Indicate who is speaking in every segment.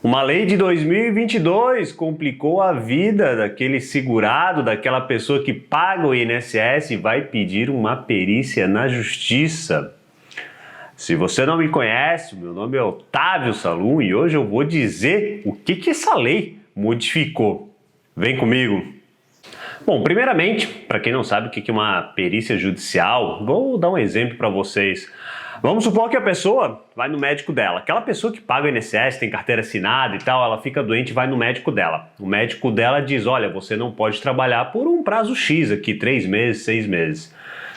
Speaker 1: Uma lei de 2022 complicou a vida daquele segurado, daquela pessoa que paga o INSS e vai pedir uma perícia na justiça. Se você não me conhece, meu nome é Otávio Salum e hoje eu vou dizer o que essa lei modificou. Vem comigo! Bom, primeiramente, para quem não sabe o que é uma perícia judicial, vou dar um exemplo para vocês. Vamos supor que a pessoa vai no médico dela. Aquela pessoa que paga o INSS, tem carteira assinada e tal, ela fica doente e vai no médico dela. O médico dela diz, olha, você não pode trabalhar por um prazo X aqui, 3 meses, 6 meses.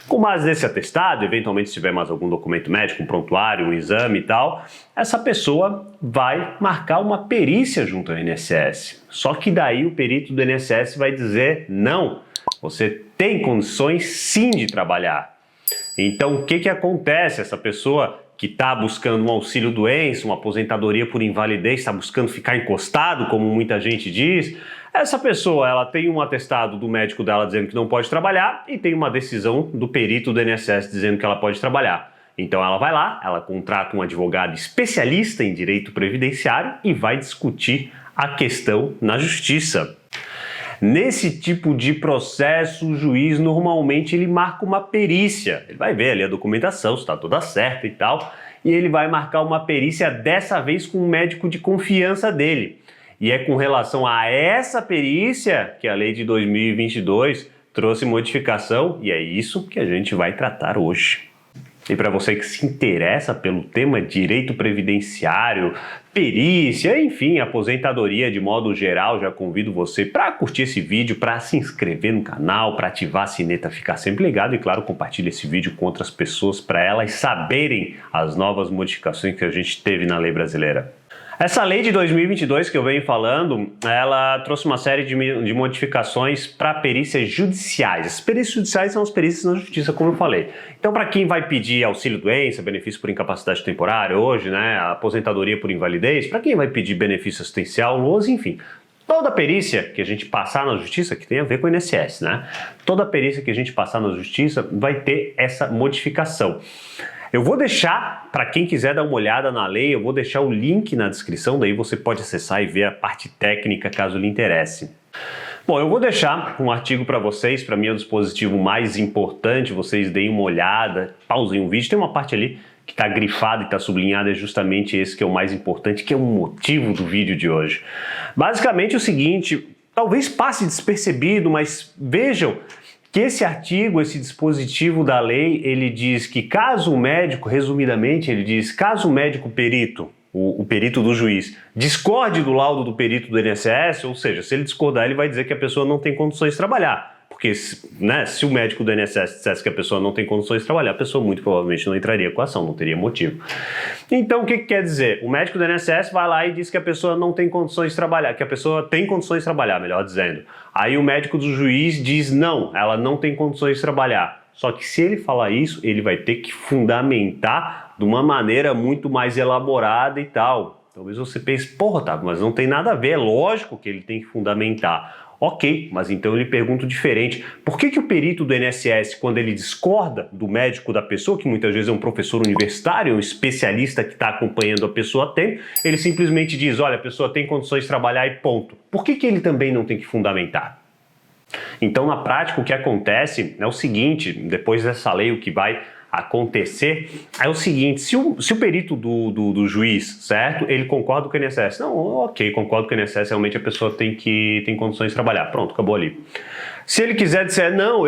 Speaker 1: Com base nesse atestado, eventualmente se tiver mais algum documento médico, um prontuário, um exame e tal, essa pessoa vai marcar uma perícia junto ao INSS. Só que daí o perito do INSS vai dizer, não, você tem condições sim de trabalhar. Então, o que acontece? Essa pessoa que está buscando um auxílio-doença, uma aposentadoria por invalidez, está buscando ficar encostado, como muita gente diz, essa pessoa ela tem um atestado do médico dela dizendo que não pode trabalhar e tem uma decisão do perito do INSS dizendo que ela pode trabalhar. Então ela vai lá, ela contrata um advogado especialista em direito previdenciário e vai discutir a questão na justiça. Nesse tipo de processo, o juiz normalmente ele marca uma perícia. Ele vai ver ali a documentação, se está toda certa e tal, e ele vai marcar uma perícia dessa vez com um médico de confiança dele. E é com relação a essa perícia que a lei de 2022 trouxe modificação e é isso que a gente vai tratar hoje. E para você que se interessa pelo tema direito previdenciário, perícia, enfim, aposentadoria de modo geral, já convido você para curtir esse vídeo, para se inscrever no canal, para ativar a sineta, ficar sempre ligado e, claro, compartilhe esse vídeo com outras pessoas para elas saberem as novas modificações que a gente teve na lei brasileira. Essa lei de 2022 que eu venho falando, ela trouxe uma série de modificações para perícias judiciais. As perícias judiciais são as perícias na justiça, como eu falei. Então, para quem vai pedir auxílio-doença, benefício por incapacidade temporária hoje, né, aposentadoria por invalidez, para quem vai pedir benefício assistencial, LOAS, enfim, toda perícia que a gente passar na justiça, que tem a ver com o INSS, né? Toda perícia que a gente passar na justiça vai ter essa modificação. Eu vou deixar, para quem quiser dar uma olhada na lei, eu vou deixar o link na descrição, daí você pode acessar e ver a parte técnica, caso lhe interesse. Bom, eu vou deixar um artigo para vocês, para mim é o dispositivo mais importante, vocês deem uma olhada, pausem o vídeo, tem uma parte ali que está grifada e está sublinhada, é justamente esse que é o mais importante, que é o motivo do vídeo de hoje. Basicamente é o seguinte, talvez passe despercebido, mas vejam que esse artigo, esse dispositivo da lei, ele diz que caso o médico, resumidamente, ele diz, caso o médico perito, o perito do juiz, discorde do laudo do perito do INSS, ou seja, se ele discordar, ele vai dizer que a pessoa não tem condições de trabalhar. Porque, né, se o médico do INSS dissesse que a pessoa não tem condições de trabalhar, a pessoa muito provavelmente não entraria com a ação, não teria motivo. Então, o que quer dizer? O médico do INSS vai lá e diz que a pessoa não tem condições de trabalhar, que a pessoa tem condições de trabalhar, melhor dizendo. Aí o médico do juiz diz, não, ela não tem condições de trabalhar. Só que se ele falar isso, ele vai ter que fundamentar de uma maneira muito mais elaborada e tal. Talvez você pense, porra, Otávio, mas não tem nada a ver, é lógico que ele tem que fundamentar. Ok, mas então eu lhe pergunto diferente. Por que o perito do INSS, quando ele discorda do médico da pessoa, que muitas vezes é um professor universitário, um especialista que está acompanhando a pessoa tem, ele simplesmente diz, olha, a pessoa tem condições de trabalhar e ponto. Por que ele também não tem que fundamentar? Então, na prática, o que acontece é o seguinte, depois dessa lei, o que vai acontecer é o seguinte, se o perito do juiz, certo, ele concorda com o INSS, não, ok, concordo com o INSS, realmente a pessoa tem condições de trabalhar, pronto, acabou ali. Se ele quiser dizer, não,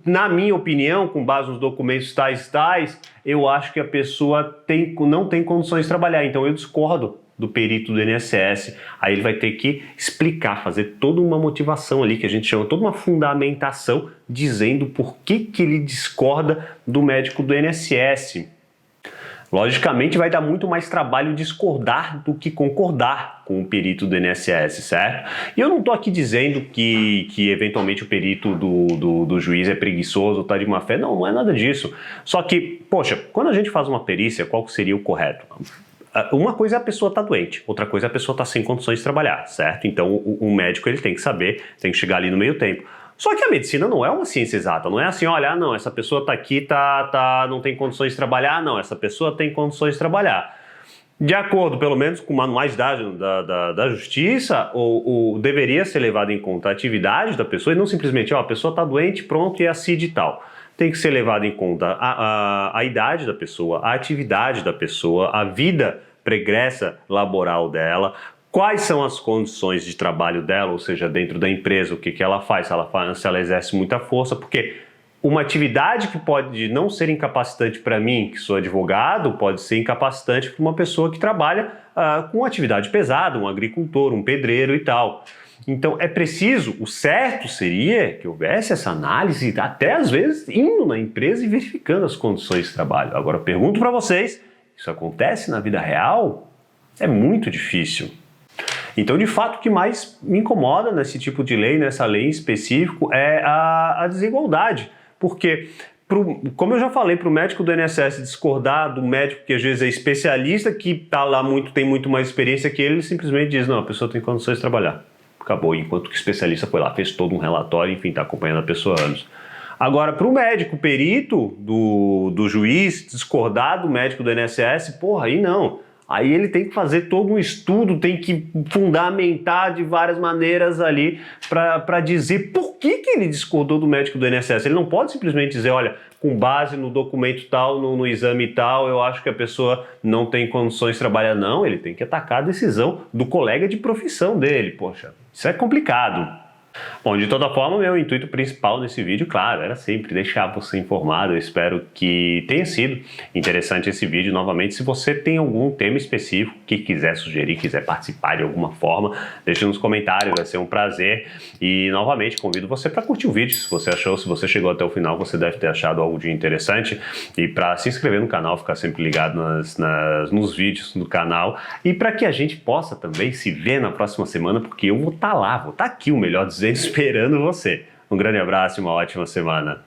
Speaker 1: na minha opinião, com base nos documentos tais, eu acho que a pessoa não tem condições de trabalhar, então eu discordo do perito do INSS, aí ele vai ter que explicar, fazer toda uma motivação ali, que a gente chama, toda uma fundamentação, dizendo por que ele discorda do médico do INSS. Logicamente vai dar muito mais trabalho discordar do que concordar com o perito do INSS, certo? E eu não estou aqui dizendo que eventualmente o perito do juiz é preguiçoso ou está de má fé, não é nada disso. Só que, poxa, quando a gente faz uma perícia, qual seria o correto? Uma coisa é a pessoa estar doente, outra coisa é a pessoa estar sem condições de trabalhar, certo? Então o médico ele tem que saber, tem que chegar ali no meio tempo. Só que a medicina não é uma ciência exata, não é assim, olha, não, essa pessoa está aqui, não tem condições de trabalhar, não, essa pessoa tem condições de trabalhar. De acordo, pelo menos, com manuais da justiça, deveria ser levado em conta a atividade da pessoa e não simplesmente, ó, a pessoa está doente, pronto, e a CID e tal. Tem que ser levado em conta a idade da pessoa, a atividade da pessoa, a vida pregressa laboral dela, quais são as condições de trabalho dela, ou seja, dentro da empresa, o que ela faz, se ela exerce muita força, porque uma atividade que pode não ser incapacitante para mim, que sou advogado, pode ser incapacitante para uma pessoa que trabalha com atividade pesada, um agricultor, um pedreiro e tal. Então é preciso, o certo seria que houvesse essa análise, até às vezes indo na empresa e verificando as condições de trabalho. Agora eu pergunto para vocês, isso acontece na vida real? É muito difícil. Então, de fato, o que mais me incomoda nesse tipo de lei, nessa lei em específico, é a desigualdade. Porque, como eu já falei, para o médico do INSS discordar do médico que às vezes é especialista, que está lá tem muito mais experiência que ele simplesmente diz, não, a pessoa tem condições de trabalhar. Acabou, enquanto que o especialista foi lá, fez todo um relatório, enfim, está acompanhando a pessoa há anos. Agora, para o médico perito do juiz discordar do médico do INSS, porra, aí não. Aí ele tem que fazer todo um estudo, tem que fundamentar de várias maneiras ali para dizer por que ele discordou do médico do INSS. Ele não pode simplesmente dizer, olha, com base no documento tal, no exame tal, eu acho que a pessoa não tem condições de trabalhar. Não, ele tem que atacar a decisão do colega de profissão dele. Poxa, isso é complicado. Bom, de toda forma, meu intuito principal nesse vídeo, claro, era sempre deixar você informado. Eu espero que tenha sido interessante esse vídeo. Novamente, se você tem algum tema específico que quiser sugerir, quiser participar de alguma forma, deixe nos comentários, vai ser um prazer. E, novamente, convido você para curtir o vídeo. Se você achou, se você chegou até o final, você deve ter achado algo de interessante. E para se inscrever no canal, ficar sempre ligado nos vídeos do canal. E para que a gente possa também se ver na próxima semana, porque eu vou estar lá, vou estar aqui, o melhor dizendo, esperando você. Um grande abraço e uma ótima semana.